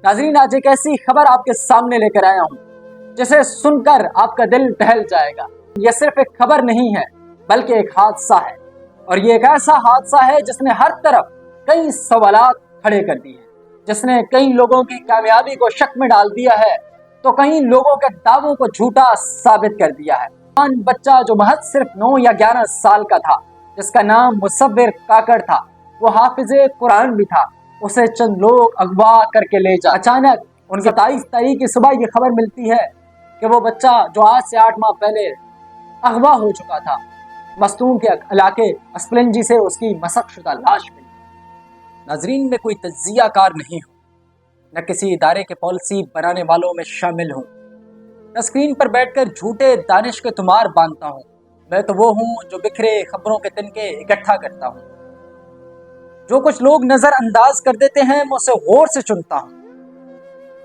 ناظرین، آج ایک ایسی خبر آپ کے سامنے لے کر آیا ہوں جسے سن کر آپ کا دل دہل جائے گا۔ یہ صرف ایک خبر نہیں ہے بلکہ ایک حادثہ ہے، اور یہ ایک ایسا حادثہ ہے جس نے ہر طرف کئی سوالات کھڑے کر دیے ہیں، جس نے کئی لوگوں کی کامیابی کو شک میں ڈال دیا ہے تو کئی لوگوں کے دعووں کو جھوٹا ثابت کر دیا ہے۔ بچہ جو محض صرف 9 یا 11 سال کا تھا، جس کا نام مصور کاکڑ تھا، وہ حافظ قرآن بھی تھا، اسے چند لوگ اغوا کر کے لے جا۔ اچانک ان کی 27 تاریخ کی صبح یہ خبر ملتی ہے کہ وہ بچہ جو آج سے 8 ماہ پہلے اغوا ہو چکا تھا، مستونگ کے علاقے اسپلنجی سے اس کی مسخ شدہ لاش ملی۔ ناظرین، میں کوئی تجزیہ کار نہیں ہوں، نہ کسی ادارے کے پالیسی بنانے والوں میں شامل ہوں، نہ اسکرین پر بیٹھ کر جھوٹے دانش کے تمار باندھتا ہوں۔ میں تو وہ ہوں جو بکھرے خبروں کے تنکے اکٹھا کرتا ہوں۔ جو کچھ لوگ نظر انداز کر دیتے ہیں میں اسے غور سے چنتا ہوں،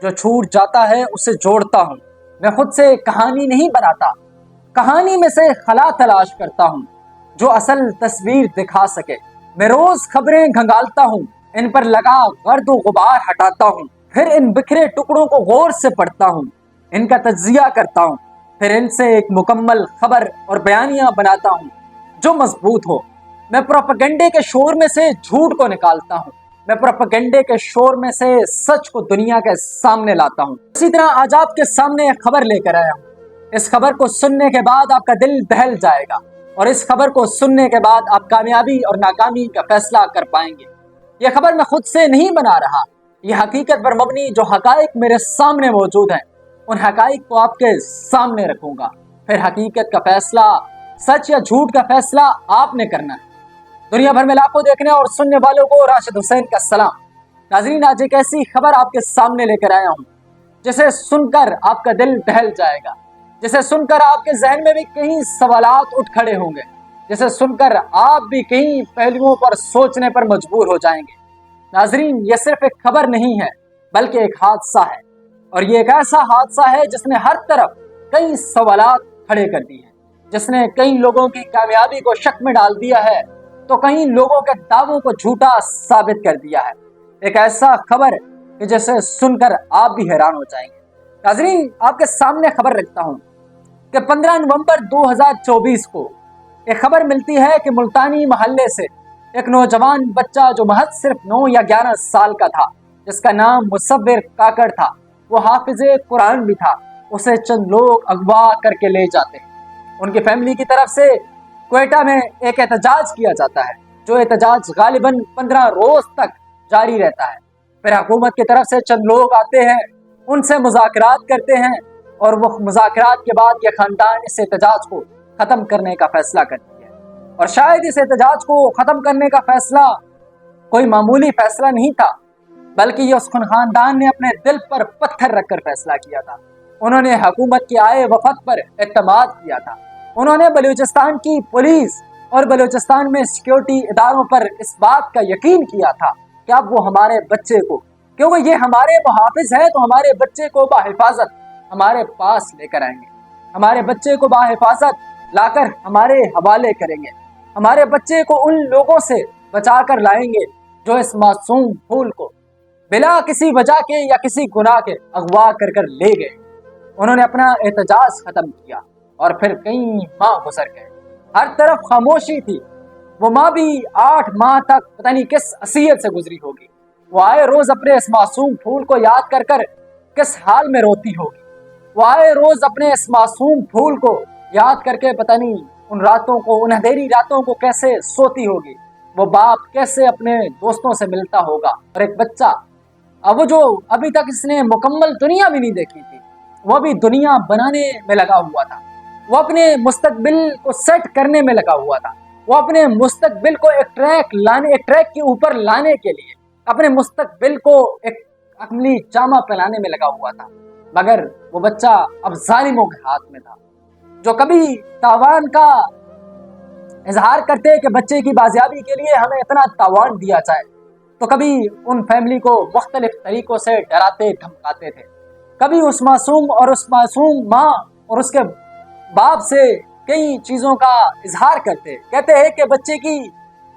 جو چھوٹ جاتا ہے اسے جوڑتا ہوں۔ میں خود سے کہانی نہیں بناتا، کہانی میں سے خلا تلاش کرتا ہوں جو اصل تصویر دکھا سکے۔ میں روز خبریں گھنگالتا ہوں، ان پر لگا گرد و غبار ہٹاتا ہوں، پھر ان بکھرے ٹکڑوں کو غور سے پڑھتا ہوں، ان کا تجزیہ کرتا ہوں، پھر ان سے ایک مکمل خبر اور بیانیہ بناتا ہوں جو مضبوط ہو۔ میں پروپیگنڈے کے شور میں سے جھوٹ کو نکالتا ہوں، میں پروپیگنڈے کے شور میں سے سچ کو دنیا کے سامنے لاتا ہوں۔ اسی طرح آج آپ کے سامنے ایک خبر لے کر آیا ہوں۔ اس خبر کو سننے کے بعد آپ کا دل دہل جائے گا، اور اس خبر کو سننے کے بعد آپ کامیابی اور ناکامی کا فیصلہ کر پائیں گے۔ یہ خبر میں خود سے نہیں بنا رہا، یہ حقیقت پر مبنی جو حقائق میرے سامنے موجود ہیں، ان حقائق کو آپ کے سامنے رکھوں گا، پھر حقیقت کا فیصلہ، سچ یا جھوٹ کا فیصلہ آپ نے کرنا ہے۔ دنیا بھر میں لاکھوں دیکھنے اور سننے والوں کو راشد حسین کا سلام۔ ناظرین، آج ایک ایسی خبر آپ کے سامنے لے کر آیا ہوں جسے سن کر آپ کا دل دہل جائے گا، جسے سن کر آپ کے ذہن میں بھی کئی سوالات اٹھ کھڑے ہوں گے، جسے سن کر آپ بھی کئی پہلوؤں پر سوچنے پر مجبور ہو جائیں گے۔ ناظرین، یہ صرف ایک خبر نہیں ہے بلکہ ایک حادثہ ہے، اور یہ ایک ایسا حادثہ ہے جس نے ہر طرف کئی سوالات کھڑے کر دیے ہیں، جس نے کئی لوگوں کی کامیابی کو شک میں ڈال دیا ہے تو کئی لوگوں کے دعووں کو جھوٹا ثابت کر دیا ہے۔ ایک ایسا خبر کہ جسے سن کر آپ بھی حیران ہو جائیں گے۔ ناظرین، آپ کے سامنے خبر رکھتا ہوں کہ 15 نومبر 2024 کو ایک خبر ملتی ہے کہ ملتانی محلے سے ایک نوجوان بچہ جو محض صرف 9 یا 11 سال کا تھا، جس کا نام مصور کاکڑ تھا، وہ حافظ قرآن بھی تھا، اسے چند لوگ اغوا کر کے لے جاتے ہیں۔ ان کی فیملی کی طرف سے کوئٹہ میں ایک احتجاج کیا جاتا ہے، جو احتجاج غالباً 15 روز تک جاری رہتا ہے۔ پھر حکومت کی طرف سے چند لوگ آتے ہیں، ان سے مذاکرات کرتے ہیں، اور وہ مذاکرات کے بعد یہ خاندان اس احتجاج کو ختم کرنے کا فیصلہ کرتی ہے۔ اور شاید اس احتجاج کو ختم کرنے کا فیصلہ کوئی معمولی فیصلہ نہیں تھا، بلکہ یہ اس خاندان نے اپنے دل پر پتھر رکھ کر فیصلہ کیا تھا۔ انہوں نے حکومت کے آئے وفد پر اعتماد کیا تھا، انہوں نے بلوچستان کی پولیس اور بلوچستان میں سیکیورٹی اداروں پر اس بات کا یقین کیا تھا کہ اب وہ ہمارے بچے کو، کیونکہ یہ ہمارے محافظ ہیں، تو ہمارے بچے کو بحفاظت ہمارے پاس لے کر آئیں گے، ہمارے بچے کو بحفاظت لا کر ہمارے حوالے کریں گے، ہمارے بچے کو ان لوگوں سے بچا کر لائیں گے جو اس معصوم پھول کو بلا کسی وجہ کے یا کسی گناہ کے اغوا کر لے گئے۔ انہوں نے اپنا احتجاج ختم کیا، اور پھر کئی ماہ گزر گئے، ہر طرف خاموشی تھی۔ وہ ماں بھی 8 ماہ تک پتہ نہیں کس اذیت سے گزری ہوگی، وہ آئے روز اپنے اس معصوم پھول کو یاد کر کس حال میں روتی ہوگی، وہ آئے روز اپنے اس معصوم پھول کو یاد کر کے پتہ نہیں ان راتوں کو، ان اندھیری راتوں کو کیسے سوتی ہوگی، وہ باپ کیسے اپنے دوستوں سے ملتا ہوگا، اور ایک بچہ اب وہ جو ابھی تک اس نے مکمل دنیا بھی نہیں دیکھی تھی، وہ بھی دنیا بنانے میں لگا ہوا تھا، وہ اپنے مستقبل کو سیٹ کرنے میں لگا ہوا تھا، وہ اپنے مستقبل کو ایک ٹریک کے اوپر لانے کے لیے اپنے مستقبل کو ایک عملی جامہ پہنانے میں لگا ہوا تھا، مگر وہ بچہ اب ظالموں کے ہاتھ میں تھا، جو کبھی تاوان کا اظہار کرتے کہ بچے کی بازیابی کے لیے ہمیں اتنا تاوان دیا جائے، تو کبھی ان فیملی کو مختلف طریقوں سے ڈراتے دھمکاتے تھے، کبھی اس معصوم ماں اور اس کے باپ سے کئی چیزوں کا اظہار کہتے ہیں کہ بچے کی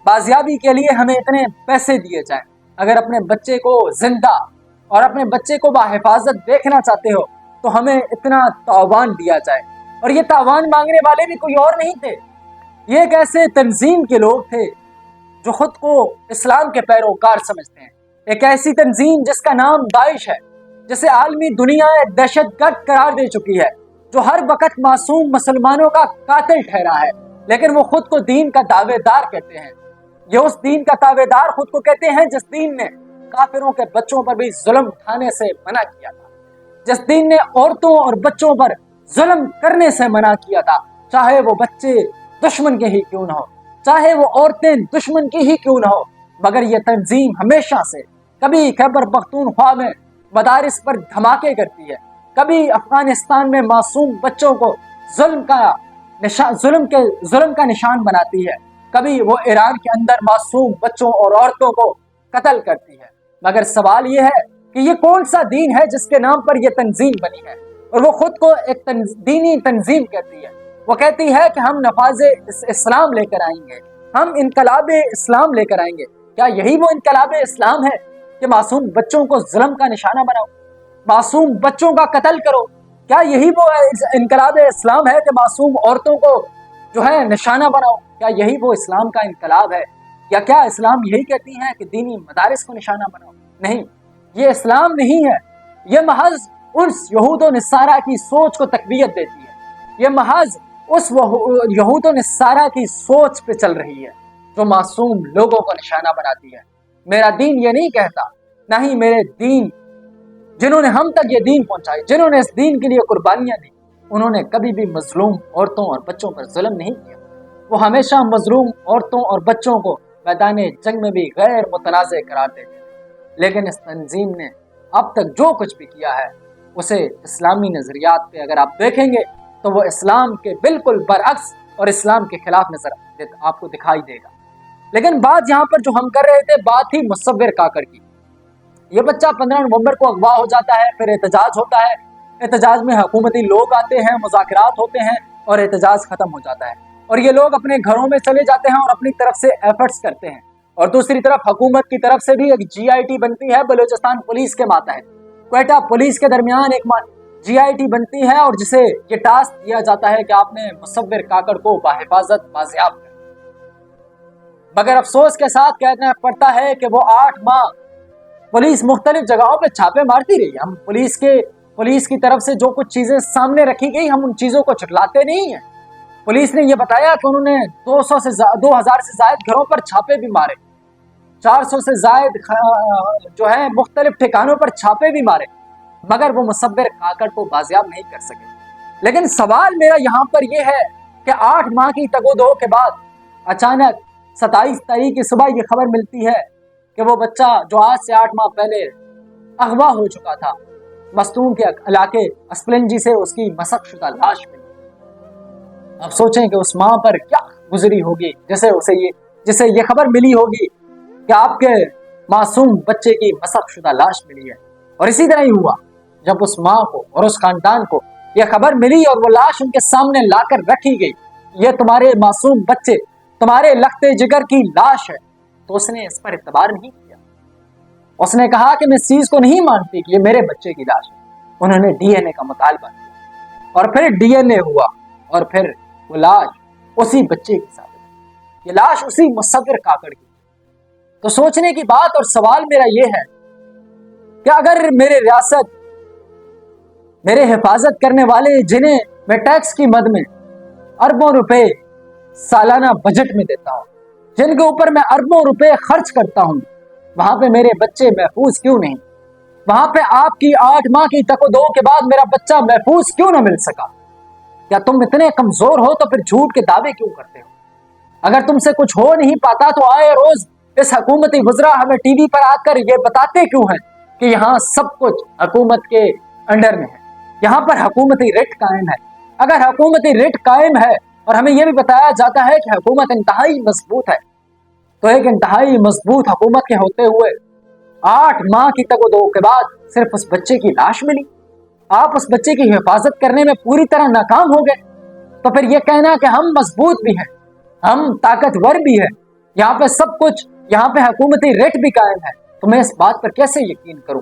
بازیابی کے لیے ہمیں اتنے پیسے دیے جائیں، اگر اپنے بچے کو زندہ اور اپنے بچے کو باحفاظت دیکھنا چاہتے ہو تو ہمیں اتنا تعاون دیا جائے. اور یہ تعاون مانگنے والے بھی کوئی اور نہیں تھے، یہ ایک ایسے تنظیم کے لوگ تھے جو خود کو اسلام کے پیروکار سمجھتے ہیں. ایک ایسی تنظیم جس کا نام داعش ہے، جسے عالمی دنیا دہشت گرد قرار دے چکی ہے، جو ہر وقت معصوم مسلمانوں کا قاتل ٹھہرا ہے، لیکن وہ خود کو دین کا دعوے دار کہتے ہیں. یہ اس دین کا دعوے دار خود کو کہتے ہیں جس دین نے کافروں کے بچوں پر بھی ظلم اٹھانے سے منع کیا تھا، جس دین نے عورتوں اور بچوں پر ظلم کرنے سے منع کیا تھا، چاہے وہ بچے دشمن کے ہی کیوں نہ ہو، چاہے وہ عورتیں دشمن کی ہی کیوں نہ ہو. مگر یہ تنظیم ہمیشہ سے کبھی خیبر پختونخوا میں مدارس پر دھماکے کرتی ہے، کبھی افغانستان میں معصوم بچوں کو ظلم کا نشان بناتی ہے، کبھی وہ ایران کے اندر معصوم بچوں اور عورتوں کو قتل کرتی ہے. مگر سوال یہ ہے کہ یہ کون سا دین ہے جس کے نام پر یہ تنظیم بنی ہے اور وہ خود کو ایک دینی تنظیم کہتی ہے. وہ کہتی ہے کہ ہم نفاذ اسلام لے کر آئیں گے، ہم انقلاب اسلام لے کر آئیں گے. کیا یہی وہ انقلاب اسلام ہے کہ معصوم بچوں کو ظلم کا نشانہ بناؤ، معصوم بچوں کا قتل کرو؟ کیا یہی وہ انقلاب اسلام ہے کہ معصوم عورتوں کو جو ہے نشانہ بناؤ؟ کیا یہی وہ اسلام کا انقلاب ہے؟ یا کیا اسلام یہی کہتی ہے کہ دینی مدارس کو نشانہ بناؤ؟ نہیں، یہ اسلام نہیں ہے. یہ محض اس یہود و نصارہ کی سوچ کو تقویت دیتی ہے، یہ محض اس یہود و نصارہ کی سوچ پہ چل رہی ہے جو معصوم لوگوں کو نشانہ بناتی ہے. میرا دین یہ نہیں کہتا، نہ ہی میرے دین جنہوں نے ہم تک یہ دین پہنچائے، جنہوں نے اس دین کے لیے قربانیاں دی، انہوں نے کبھی بھی مظلوم عورتوں اور بچوں پر ظلم نہیں کیا. وہ ہمیشہ مظلوم عورتوں اور بچوں کو میدان جنگ میں بھی غیر متنازع قرار دیتے تھے. لیکن اس تنظیم نے اب تک جو کچھ بھی کیا ہے اسے اسلامی نظریات پہ اگر آپ دیکھیں گے تو وہ اسلام کے بالکل برعکس اور اسلام کے خلاف نظر آپ کو دکھائی دے گا. لیکن بات یہاں پر جو ہم کر رہے تھے، بات ہی مصور کاکڑ کی. یہ بچہ 15 نومبر کو اغوا ہو جاتا ہے، پھر احتجاج ہوتا ہے، احتجاج میں حکومتی لوگ آتے ہیں، مذاکرات ہوتے ہیں اور احتجاج ختم ہو جاتا ہے اور یہ لوگ اپنے گھروں میں چلے جاتے ہیں اور اپنی طرف سے ایفرٹس کرتے ہیں. اور دوسری طرف حکومت کی طرف سے بھی ایک GIT بنتی ہے بلوچستان پولیس کے ماتحت، کوئٹہ پولیس کے درمیان ایک GIT بنتی ہے اور جسے یہ ٹاسک دیا جاتا ہے کہ آپ نے مصور کاکڑ کو بحفاظت بازیاب کریں. مگر افسوس کے ساتھ کہنا پڑتا ہے کہ وہ 8 ماہ پولیس مختلف جگہوں پہ چھاپے مارتی رہی. ہم پولیس کی طرف سے جو کچھ چیزیں سامنے رکھی گئی ہم ان چیزوں کو چھٹلاتے نہیں ہیں. پولیس نے یہ بتایا کہ انہوں نے 2000 سے زائد گھروں پر چھاپے بھی مارے، 400 سے زائد جو ہے مختلف ٹھکانوں پر چھاپے بھی مارے، مگر وہ مصور کاکڑ کو بازیاب نہیں کر سکے. لیکن سوال میرا یہاں پر یہ ہے کہ 8 ماہ کی تگ و دو کے بعد اچانک 27 تاریخ کی صبح یہ خبر ملتی ہے کہ وہ بچہ جو آج سے 8 ماہ پہلے اغوا ہو چکا تھا، مستون کے علاقے اسپلنجی سے اس کی مسخ شدہ لاش ملی. اب سوچیں کہ اس ماں پر کیا گزری ہوگی جسے یہ خبر ملی ہوگی کہ آپ کے معصوم بچے کی مسخ شدہ لاش ملی ہے. اور اسی طرح ہی ہوا جب اس ماں کو اور اس خاندان کو یہ خبر ملی اور وہ لاش ان کے سامنے لا کر رکھی گئی، یہ تمہارے معصوم بچے، تمہارے لختے جگر کی لاش ہے، تو اس نے اس پر اعتبار نہیں کیا. اس نے کہا کہ میں اس چیز کو نہیں مانتی کہ یہ میرے بچے کی لاش ہے. انہوں نے DNA کا مطالبہ کیا اور پھر DNA ہوا اور پھر وہ لاش اسی بچے کی ثابت ہے، یہ لاش اسی مصور کاکڑ کی. تو سوچنے کی بات اور سوال میرا یہ ہے کہ اگر میرے ریاست، میرے حفاظت کرنے والے جنہیں میں ٹیکس کی مد میں اربوں روپے سالانہ بجٹ میں دیتا ہوں، جن کے اوپر میں اربوں روپے خرچ کرتا ہوں، وہاں پہ میرے بچے محفوظ کیوں نہیں؟ وہاں پہ آپ کی 8 ماہ کی تگ و دو کے بعد میرا بچہ محفوظ کیوں نہ مل سکا؟ کیا تم اتنے کمزور ہو تو پھر جھوٹ کے دعوے کیوں کرتے ہو؟ اگر تم سے کچھ ہو نہیں پاتا تو آئے روز اس حکومتی وزراء ہمیں ٹی وی پر آ کر یہ بتاتے کیوں ہیں کہ یہاں سب کچھ حکومت کے انڈر میں ہے، یہاں پر حکومتی رٹ قائم ہے؟ اگر حکومتی رٹ قائم ہے اور ہمیں یہ بھی بتایا جاتا ہے کہ حکومت انتہائی مضبوط ہے، تو ایک انتہائی مضبوط حکومت کے ہوتے ہوئے 8 ماہ کی تگ و دو کے بعد صرف اس بچے کی لاش ملی، آپ اس بچے کی حفاظت کرنے میں پوری طرح ناکام ہو گئے، تو پھر یہ کہنا کہ ہم مضبوط بھی ہیں، ہم طاقتور بھی ہیں، یہاں پہ سب کچھ، یہاں پہ حکومتی ریٹ بھی قائم ہے، تو میں اس بات پر کیسے یقین کروں؟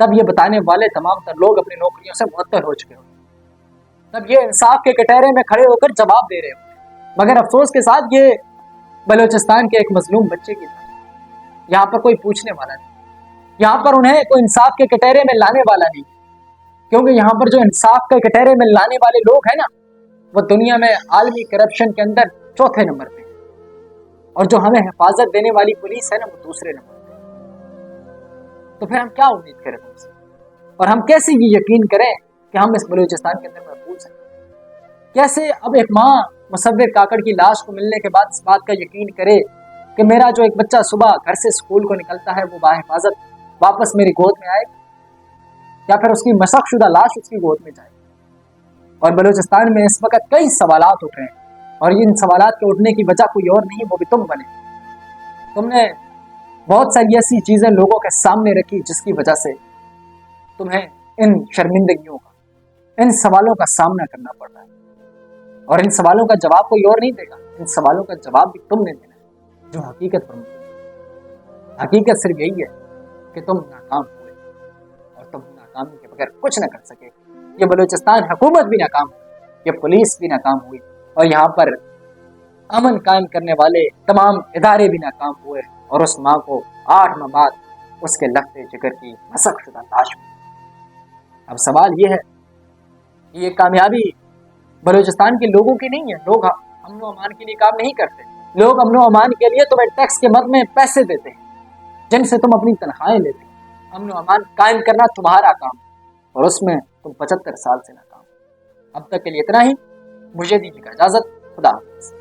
تب یہ بتانے والے تمام تر لوگ اپنی نوکریوں سے معطل ہو چکے ہوتے، تب یہ انصاف کے کٹہرے میں کھڑے ہو کر جواب دے رہے ہوتے۔ مگر افسوس کے ساتھ یہ بلوچستان کے ایک مظلوم بچے کی طرح یہاں پر کوئی پوچھنے والا نہیں، یہاں پر انہیں کوئی انصاف کے کٹہرے میں لانے والا نہیں، کیونکہ یہاں پر جو انصاف کے کٹہرے میں لانے والے لوگ ہیں نا، وہ دنیا میں عالمی کرپشن کے اندر چوتھے نمبر پہ، اور جو ہمیں حفاظت دینے والی پولیس ہے نا، وہ دوسرے نمبر پہ۔ تو پھر ہم کیا امید کریں تم سے، اور ہم کیسے یہ یقین کریں کہ ہم اس بلوچستان کے اندر محفوظ ہیں؟ کیسے اب ایک ماں مصور کاکڑ کی لاش کو ملنے کے بعد اس بات کا یقین کرے کہ میرا جو ایک بچہ صبح گھر سے اسکول کو نکلتا ہے وہ باحفاظت واپس میری گود میں آئے، یا پھر اس کی مسخ شدہ لاش اس کی گود میں جائے؟ اور بلوچستان میں اس وقت کئی سوالات اٹھ رہے ہیں، اور ان سوالات کے اٹھنے کی وجہ کوئی اور نہیں، وہ بھی تم بنے۔ تم نے بہت ساری ایسی چیزیں لوگوں کے سامنے رکھی جس کی وجہ سے تمہیں ان شرمندگیوں کا، ان سوالوں کا سامنا کرنا پڑ رہا ہے، اور ان سوالوں کا جواب کوئی اور نہیں دے گا، ان سوالوں کا جواب بھی تم نے دینا ہے جو حقیقت پر مبنی ہے۔ حقیقت صرف یہی ہے کہ تم ناکام ہوئے، اور تم ناکامی کے بغیر کچھ نہ کر سکے۔ یہ بلوچستان حکومت بھی ناکام ہوئی، یہ پولیس بھی ناکام ہوئی، اور یہاں پر امن قائم کرنے والے تمام ادارے بھی ناکام ہوئے، اور اس ماں کو 8 ماہ بعد اس کے لختے جگر کی مسخ شدہ لاش ملی۔ اب سوال یہ ہے کہ یہ کامیابی بلوچستان کے لوگوں کی نہیں ہے۔ لوگ امن و امان کے لیے کام نہیں کرتے، لوگ امن و امان کے لیے تمہیں ٹیکس کے مد میں پیسے دیتے ہیں جن سے تم اپنی تنخواہیں لیتے ہیں۔ امن و امان قائم کرنا تمہارا کام، اور اس میں تم 75 سال سے ناکام۔ اب تک کے لیے اتنا ہی، مجھے دیجیے اجازت، خدا حافظ۔